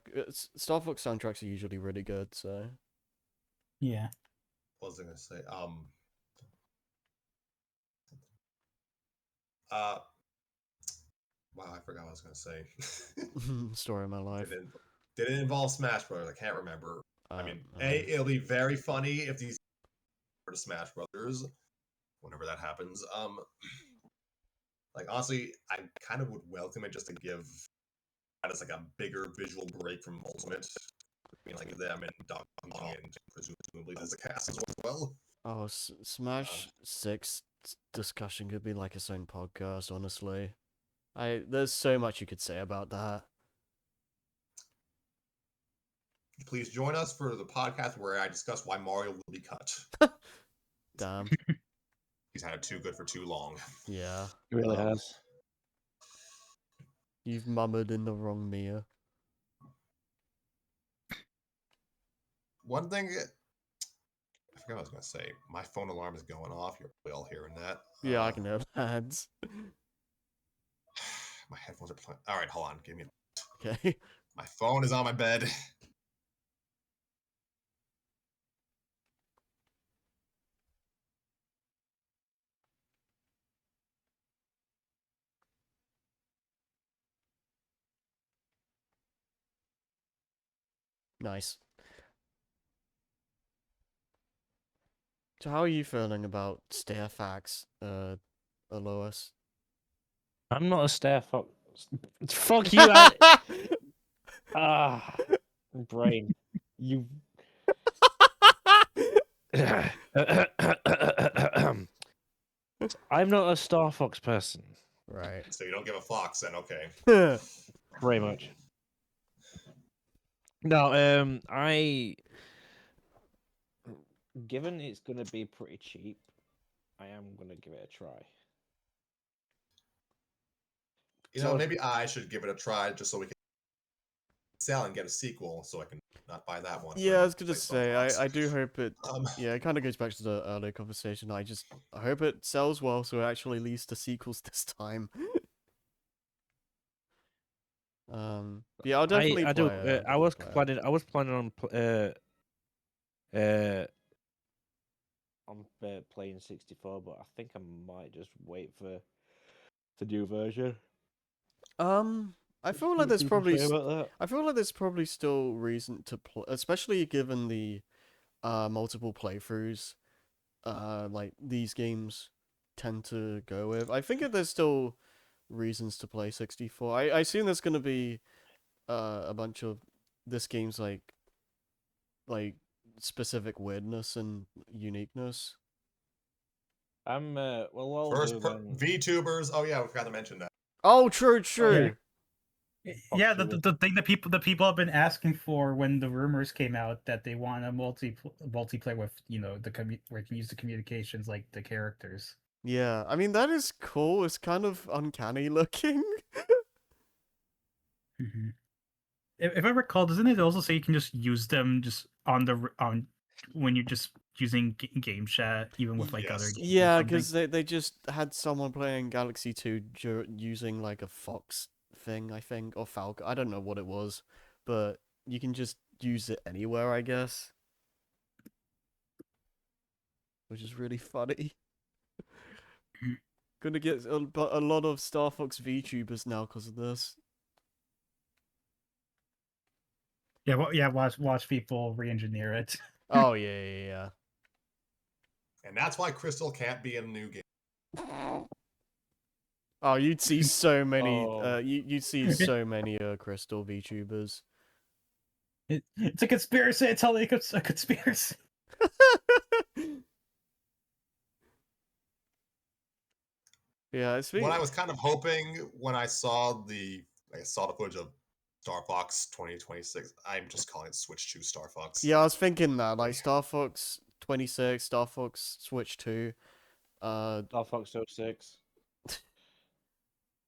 Star Fox soundtracks are usually really good. So. Yeah. What was I gonna say? Uh, wow, I forgot what I was gonna say. Story of my life. Did it involve Smash Brothers? I can't remember. I mean, Uh, it'll be very funny if these are to Smash Brothers whenever that happens. Like honestly, I kind of would welcome it just to give just like a bigger visual break from Ultimate. I mean, like them and Donkey and presumably there's a cast as well. oh, Smash 6 discussion could be like its own podcast. Honestly, there's so much you could say about that. Please join us for the podcast where I discuss why Mario will be cut. Damn. He's had it too good for too long. Yeah. It really has. You've mummered in the wrong Mia. One thing I forgot what I was gonna say. My phone alarm is going off. You're probably all hearing that. Yeah, I can hear that. My headphones are playing. All right, hold on. Give me. Okay. My phone is on my bed. Nice. So how are you feeling about Stairfax, Alois? I'm not a Star Fox. Fuck you, brain. You. I'm not a Star Fox person. Right. So you don't give a fox, then okay. Very much. No, given it's gonna be pretty cheap, I am gonna give it a try. You know, maybe I should give it a try just so we can sell and get a sequel, so I can not buy that one. Yeah, I was gonna play Star say, Fox. I do hope it. Yeah, it kind of goes back to the earlier conversation. I hope it sells well, so it actually leads to sequels this time. Yeah, I'll definitely I do. play it. I was planning on playing 64, but I think I might just wait for the new version. I feel like What there's people probably say about that? I feel like there's probably still reason to play, especially given the multiple playthroughs like these games tend to go with. I think that there's still reasons to play 64. I assume there's gonna be a bunch of this game's like specific weirdness and uniqueness. Well, what I'll First do then. VTubers. Oh yeah, we forgot to mention that. Oh, true, Yeah. true. Yeah, Fox US. the thing that people have been asking for when the rumors came out that they want a multiplayer with where you can use the communications like the characters. Yeah, I mean that is cool. It's kind of uncanny looking. Mm-hmm. If I recall, doesn't it also say you can just use them just on when you're just using game chat, even with like other Yes. games or Yeah, something? because they just had someone playing Galaxy 2 using like a Fox thing, I think, or Falcon. I don't know what it was, but you can just use it anywhere, I guess, which is really funny. Gonna get a lot of Star Fox VTubers now because of this. Yeah, well, yeah. Watch people re-engineer it. Oh yeah. And that's why Crystal can't be in a new game. Oh, you'd see so many. Oh. You'd see so many Crystal VTubers. It's a conspiracy. It's only a conspiracy. Yeah, it's What I was kind of hoping when I saw the footage of Star Fox 2026, I'm just calling it Switch 2 Star Fox. Yeah, I was thinking that, like Star Fox 26, Star Fox Switch 2. Star Fox 06.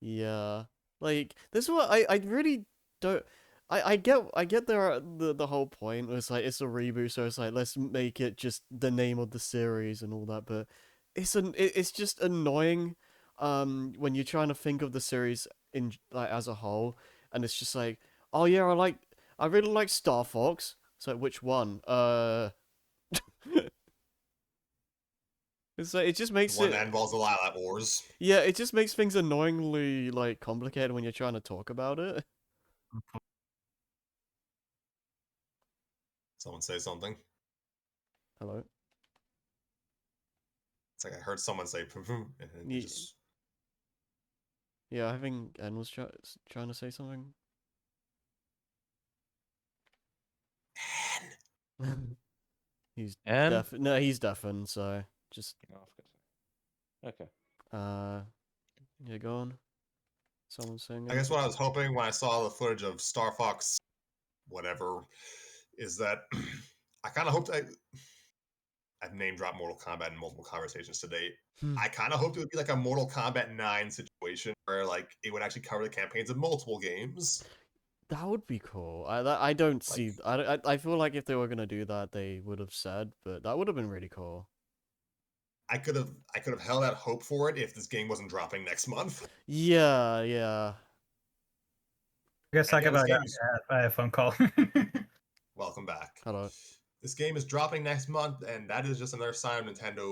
Yeah. Like this is what I really don't I get the whole point. It's like it's a reboot, so it's like let's make it just the name of the series and all that, but it's just annoying when you're trying to think of the series in like as a whole, and it's just like, oh yeah, I really like Star Fox. So which one? It's like it just makes One it that involves the Lilac Wars. yeah, it just makes things annoyingly like complicated when you're trying to talk about it. Someone say something. Hello. It's like I heard someone say and then Ye- just Yeah, I think N was trying to say something. He's And No, he's deafened, so just oh, okay. uh yeah, go on. Someone's saying I guess what anything. I was hoping when I saw the footage of Star Fox whatever is that I kind of hoped I've name dropped Mortal Kombat in multiple conversations to date. I kind of hoped it would be like a Mortal Kombat 9 situation where like it would actually cover the campaigns of multiple games. That would be cool. I don't Like see I feel like if they were gonna do that, they would have said, but that would have been really cool. I could have held out hope for it if this game wasn't dropping next month. Yeah. I guess And talk yeah, this about game's a phone call. welcome back. Hello. This game is dropping next month, and that is just another sign of Nintendo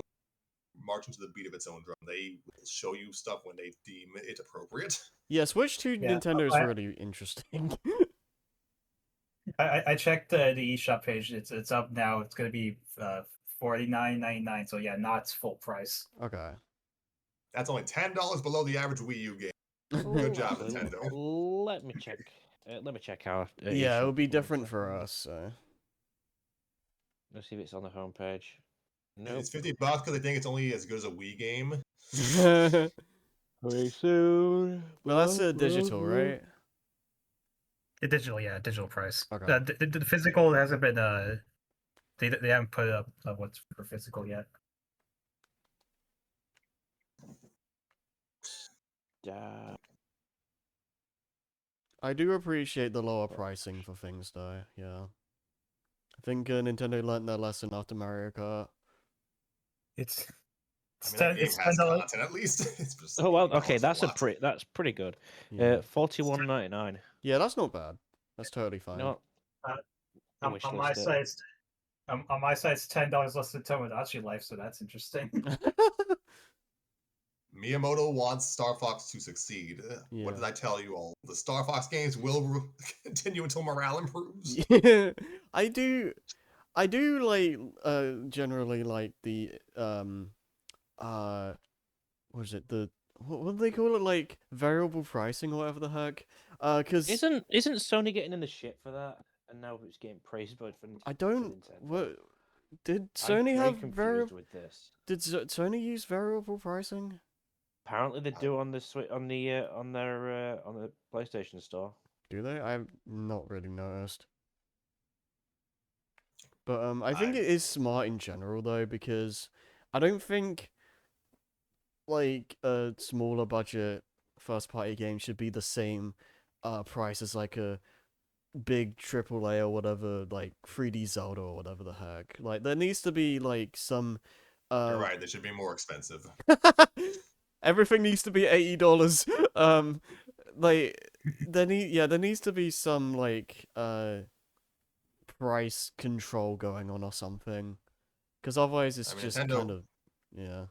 marching to the beat of its own drum. They will show you stuff when they deem it appropriate. Yeah, Switch 2 Yeah, Nintendo is really interesting. I checked the eShop page. It's up now. It's gonna be $49.99. So yeah, not full price. Okay. That's only $10 below the average Wii U game. Good job, Nintendo. Let me check. Let me check our. Yeah, it eShop would be for 1 different for second. us, so. Let's see if it's on the homepage. No. It's $50 because they think it's only as good as a Wii game. Very soon. Well, that's digital, right? The digital, yeah, digital price. Okay. The physical hasn't been they haven't put up what's for physical yet. I do appreciate the lower pricing for things, though. Yeah, I think Nintendo learned their lesson after Mario Kart. It's I mean, that game it's has $10. content at least. It's just Oh well, $80 okay, that's lot. that's pretty good. Yeah. 41.99. Yeah, that's not bad. That's totally You fine. know what? On my side, on my side, it's $10 less than Tomodachi Life, so that's interesting. Miyamoto wants Star Fox to succeed. Yeah. What did I tell you all? The Star Fox games will continue until morale improves. Yeah, I do like generally like the what is it, the what do they call it, like variable pricing or whatever the heck, because Isn't Sony getting in the shit for that? And now it's getting praised by I for don't Nintendo. what did I'm Sony very have confused with this. did Sony use variable pricing? Apparently they do on the on the PlayStation Store. Do they? I've not really noticed. But I think I it is smart in general though, because I don't think like a smaller budget first party game should be the same price as like a big AAA or whatever, like 3D Zelda or whatever the heck. Like there needs to be like some You're uh right. They should be more expensive. everything needs to be $80. Like there needs to be some like price control going on or something. Because otherwise it's I mean, just kind of yeah.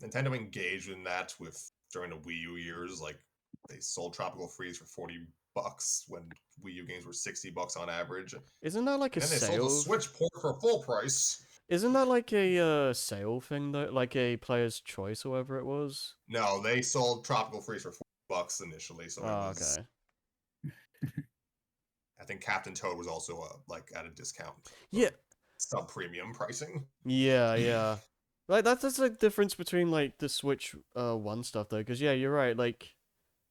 Nintendo engaged in that with during the Wii U years. Like they sold Tropical Freeze for $40 when Wii U games were $60 on average, and Isn't that like a then they sold the sale? Switch port for full price. Isn't that like a sale thing though? Like a player's choice or whatever it was? No, they sold Tropical Freeze for $40 initially, so it Oh, was. okay. I think Captain Toad was also like at a discount Yeah, or sub premium pricing. yeah. Like that's like difference between like the Switch 1 stuff though, because yeah, you're right. Like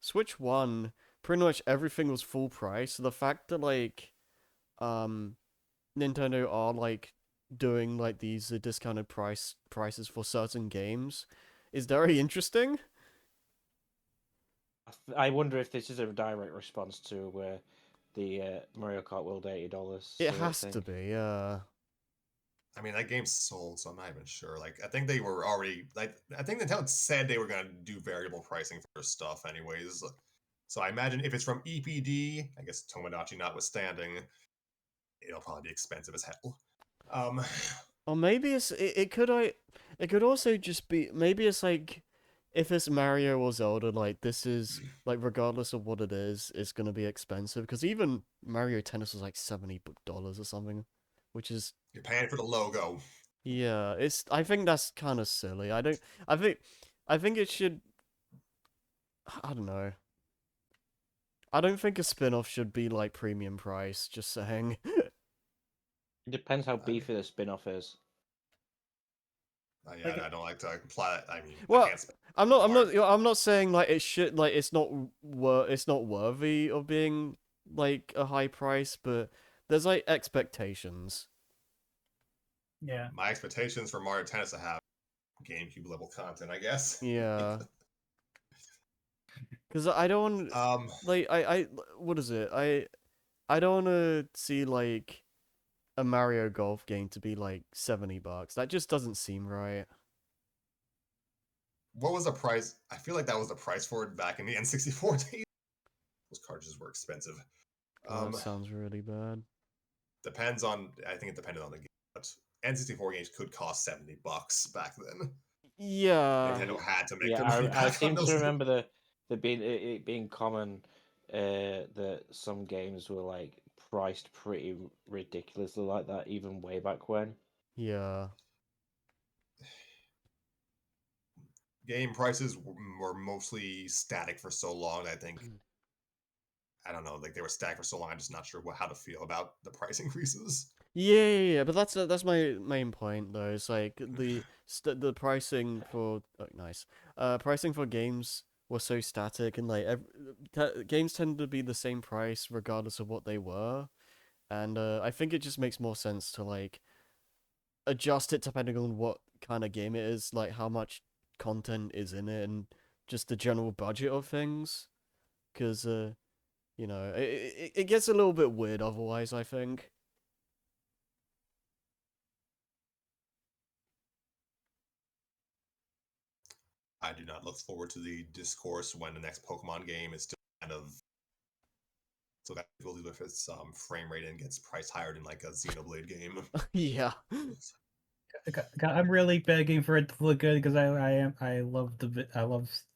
Switch 1, pretty much everything was full price. So the fact that like um Nintendo are like doing like these discounted prices for certain games is very interesting. I wonder if this is a direct response to the Mario Kart World $80 It has to thing. be, yeah. I mean, that game sold, so I'm not even sure. Like, I think they were already like, I think Nintendo said they were gonna do variable pricing for stuff, anyways. So I imagine if it's from EPD, I guess Tomodachi notwithstanding, it'll probably be expensive as hell. Um, Or maybe it could also just be maybe it's like if it's Mario or Zelda, like this is like regardless of what it is, it's gonna be expensive because even Mario Tennis was like $70 or something, which is you're paying for the logo. yeah, it's I think that's kind of silly. I think I think it should I don't know. I don't think a spin-off should be like premium price, just saying. It depends how I mean, beefy the spin-off is. yeah, Like, I don't like to imply that. I mean, I Well, can't spend I'm Mario. not, I'm not saying like it should, like it's not worthy of being like a high price, but there's like expectations. yeah. My expectations for Mario Tennis to have GameCube level content, I guess. Yeah, because I don't um, like what is it? I don't want to see like a Mario Golf game to be like $70. That just doesn't seem right. what was the price? I feel like that was the price for it back in the N64 days. Those cartridges were expensive. Oh, that Um, sounds really bad. depends on. I think it depended on the game, but N64 games could cost $70 back then. Yeah, Nintendo had to make Yeah, their money I back on seem to those. remember the being it being common that some games were like priced pretty ridiculously like that, even way back when. yeah. Game prices were mostly static for so long. I think I don't know, like they were static for so long. I'm just not sure how to feel about the price increases. Yeah, but that's my main point though. It's like the pricing for nice, pricing for games was so static and like games tend to be the same price regardless of what they were, and I think it just makes more sense to like adjust it depending on what kind of game it is, like how much content is in it, and just the general budget of things. Because you know, it gets a little bit weird otherwise. I think. I do not look forward to the discourse when the next Pokemon game is still kind of still got difficulties with its frame rate and gets priced higher than like a Xenoblade game. Yeah. I'm really begging for it to look good because I love I love the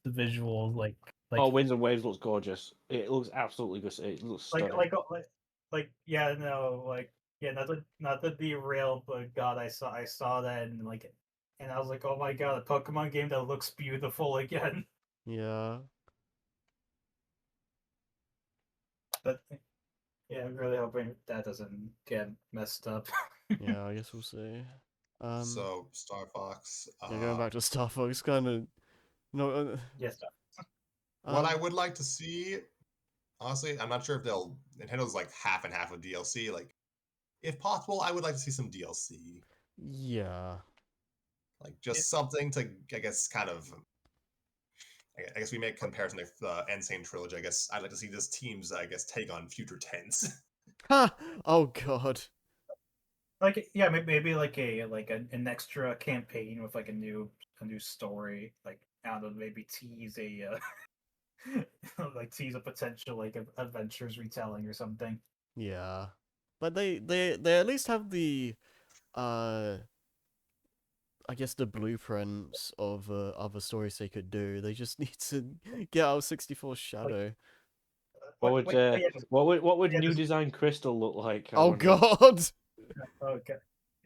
visuals Oh, Winds and Waves looks gorgeous. It looks absolutely good. It looks stunning. yeah, no, yeah, not to be real, but God, I saw that and I was like, oh my God, a Pokemon game that looks beautiful again. Yeah. But yeah, I'm really hoping that doesn't get messed up. Yeah, I guess we'll see. So Star Fox. Yeah, going back to Star Fox, kind of no. Yes. What I would like to see honestly, I'm not sure if they'll. Nintendo's like half and half of DLC. Like, if possible, I would like to see some DLC. Yeah. Like, just something to, I guess, kind of. I guess we make comparison to the Insane trilogy. I guess I'd like to see this team's, I guess, take on future tens. Ha! Oh god. Like yeah, maybe like an extra campaign with like a new story. Like I don't know, maybe tease a like tease a potential like adventures retelling or something. Yeah. But they at least have the uh I guess the blueprints of other stories they could do. They just need to get out of 64 Shadow. Yeah, what would yeah, new design Crystal look like? I Oh wonder. god. okay.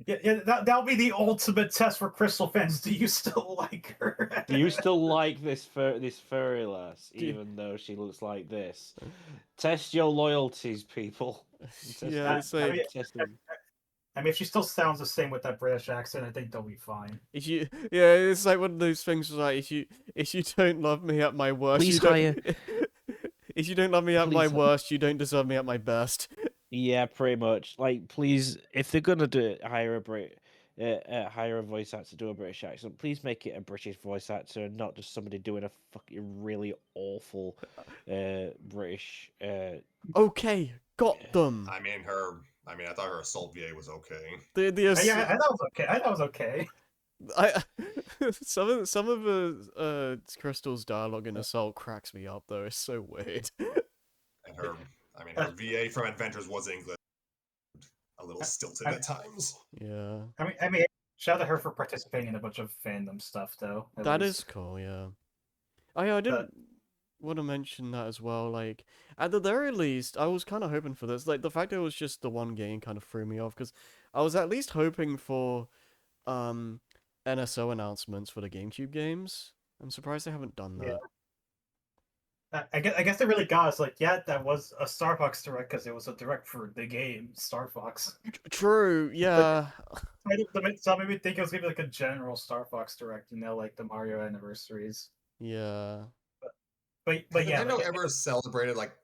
Yeah, that'll be the ultimate test for Crystal fans. Do you still like her? Do you still like this furry lass, Do- even though she looks like this? Test your loyalties, people. Test Yeah, them. it's like Test them. I mean, if she still sounds the same with that British accent, I think they'll be fine. if you yeah, it's like one of those things like if you don't love me at my worst, Please you don't hire. if you don't love me at my Please. worst, you don't deserve me at my best. Yeah, pretty much. Like, please, if they're gonna do it, hire a voice actor to do a British accent. Please make it a British voice actor and not just somebody doing a fucking really awful, British. Okay, got them. I mean, I thought her assault VA was okay. The Yeah, I thought it was okay. I thought it was okay. I some of the Crystal's dialogue in Assault cracks me up though. It's so weird. And her VA from Adventures was English, a little stilted at times. Yeah, I mean, shout out to her for participating in a bunch of fandom stuff, though. At that least. is cool. Yeah. Oh yeah, I didn't want to mention that as well. Like at the very least, I was kind of hoping for this. Like the fact that it was just the one game kind of threw me off because I was at least hoping for um NSO announcements for the GameCube games. I'm surprised they haven't done Yeah. that. I guess they really got us. Like, yeah, that was a Star Fox direct because it was a direct for the game Star Fox. True. Yeah. So maybe think it was gonna be like a general Star Fox direct, like the Mario anniversaries. Yeah. But Has yeah, Nintendo like ever celebrated like?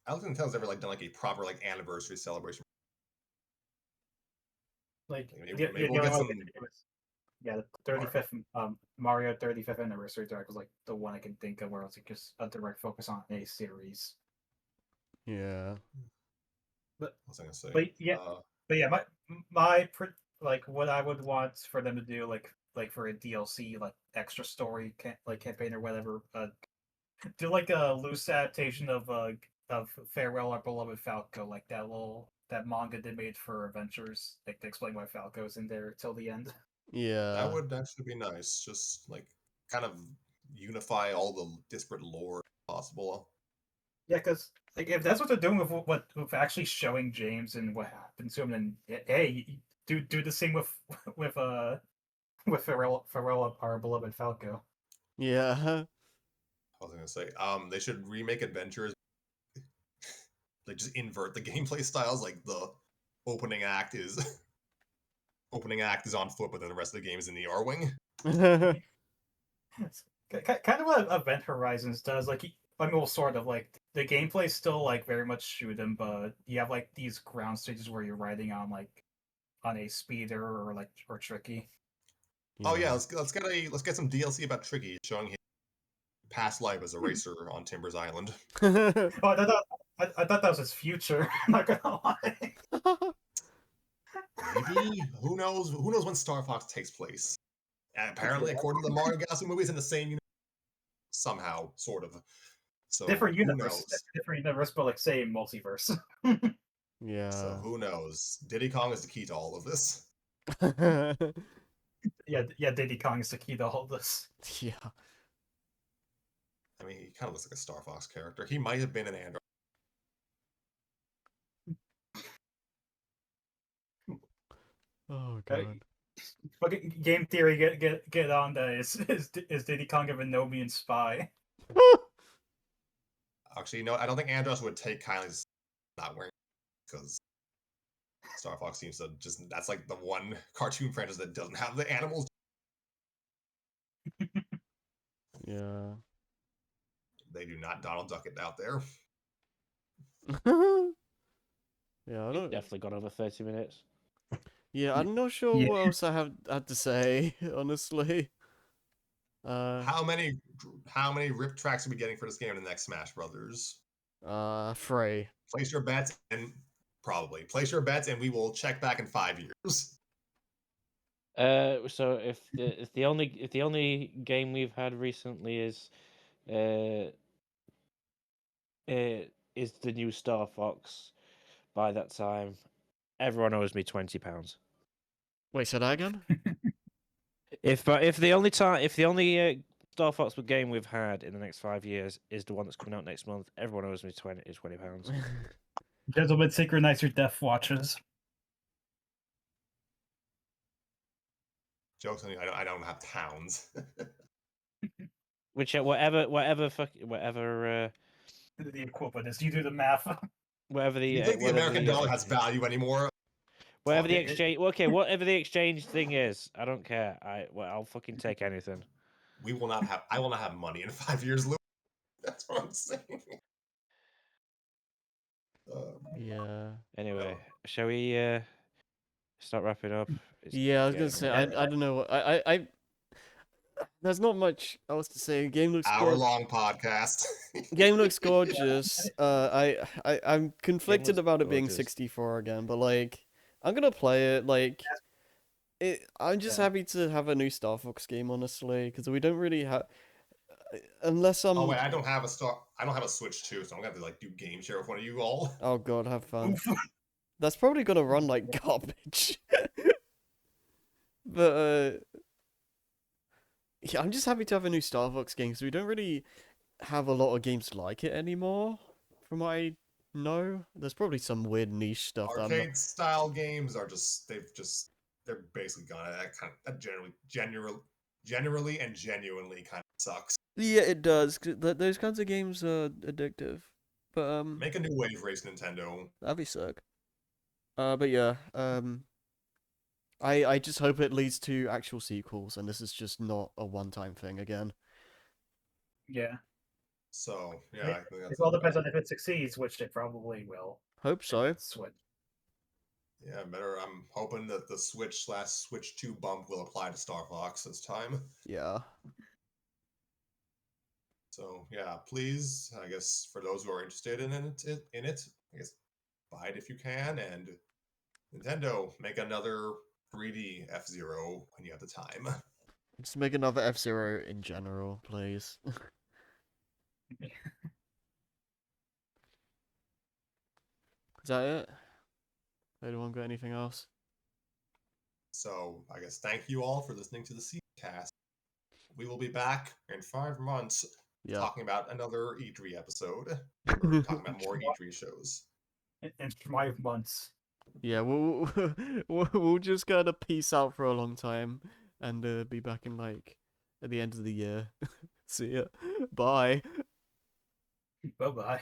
I don't think Nintendo's ever like done like a proper like anniversary celebration. Maybe we'll get some. Yeah, the 35th Mario 35th anniversary direct was like the one I can think of where it was like just a direct focus on a series. Yeah. What was I gonna say? But yeah, like what I would want for them to do like for a DLC like extra story campaign or whatever, do like a loose adaptation of Farewell Our Beloved Falco, like that manga they made for Adventures, like to explain why Falco's in there till the end. Yeah. That would actually be nice. Just like kind of unify all the disparate lore possible. Yeah, because like if that's what they're doing with actually showing James and what happened to him, then hey, do the same with with Farewell Our Beloved Falco. Yeah. I was gonna say, they should remake Adventures. They just invert the gameplay styles. Like the opening act is on foot, but then the rest of the game is in the R-wing. Kind of what Event Horizons does. Like, I mean, well, sort of like the gameplay is still like very much shoot 'em, but you have like these ground stages where you're riding on a speeder or Tricky. Oh yeah, let's get some DLC about Tricky showing his past life as a racer on Timbers Island. Oh, I thought that was his future. I'm not gonna lie. Maybe who knows? Who knows when Star Fox takes place? And apparently, according to the Mario Galaxy movies, in the same universe somehow, sort of. So Different who universe, knows? but like say multiverse. Yeah. So who knows? Diddy Kong is the key to all of this. Yeah, Diddy Kong is the key to all this. Yeah. I mean, he kind of looks like a Star Fox character. He might have been an android. Oh god. Fucking game theory, get on that. Is Diddy Kong a Venomian spy? Actually, no, I don't think Andros would take kindly to not wearing because Star Fox seems to just that's like the one cartoon franchise that doesn't have the animals. Yeah. They do not Donald Duck it out there. Yeah, I We've don't. definitely gone over 30 minutes. Yeah, I'm not sure Yeah. what else I had to say. Honestly. How many rip tracks are we getting for this game in the next Smash Brothers? Frey. Place your bets and place your bets, and we will check back in 5 years. So if the only game we've had recently is uh is the new Star Fox, by that time everyone owes me £20. Wait, say that again? If the only Star Fox game we've had in the next 5 years is the one that's coming out next month, everyone owes me £20. Gentlemen, synchronize your death watches. Jokes on you, I don't have towns. Whatever The equivalent is you do the math. whatever Do the you think the whatever American the dollar has value anymore? whatever the Fuck it. exchange whatever the exchange thing is, I don't care. I'll fucking take anything. I will not have money in 5 years, Lou. That's what I'm saying. Yeah. Anyway, shall we start wrapping up? It's Yeah, I was gonna getting say late. I don't know. I there's not much else to say. Game looks good. Hour-long podcast. Game looks gorgeous. I'm conflicted looks about it being gorgeous. 64 again, but like I'm gonna play it. Like I'm just Yeah. happy to have a new Star Fox game, honestly, because we don't really have unless Oh wait, I don't have a Switch 2, so I'm gonna have to like do game share with one of you all. Oh god, have fun. Oof. That's probably gonna run like garbage. But yeah, I'm just happy to have a new Star Fox game because we don't really have a lot of games like it anymore. From what I know, there's probably some weird niche stuff that I'm not. Arcade style games are they're basically gone. That kind of generally and genuinely kind of sucks. Yeah, it does. Those kinds of games are addictive. But Make a new wave race, Nintendo. that'd be sick. But yeah, I just hope it leads to actual sequels, and this is just not a one-time thing again. Yeah. So yeah, I think It that's all depends on if it succeeds, which it probably will. Hope so. Switch. yeah, better. I'm hoping that the Switch 2 bump will apply to Star Fox this time. Yeah. So yeah, please, I guess for those who are interested in it, I guess buy it if you can, and Nintendo make another 3D F-Zero when you have the time. Just make another F-Zero in general, please. Is that it? Anyone got anything else? So I guess thank you all for listening to the SEESCast. We will be back in 5 months Yeah. talking about another E3 episode, or talking about more E3 shows. In 5 months. Yeah, we'll just gotta peace out for a long time and be back in like at the end of the year. See ya. Bye. Bye bye.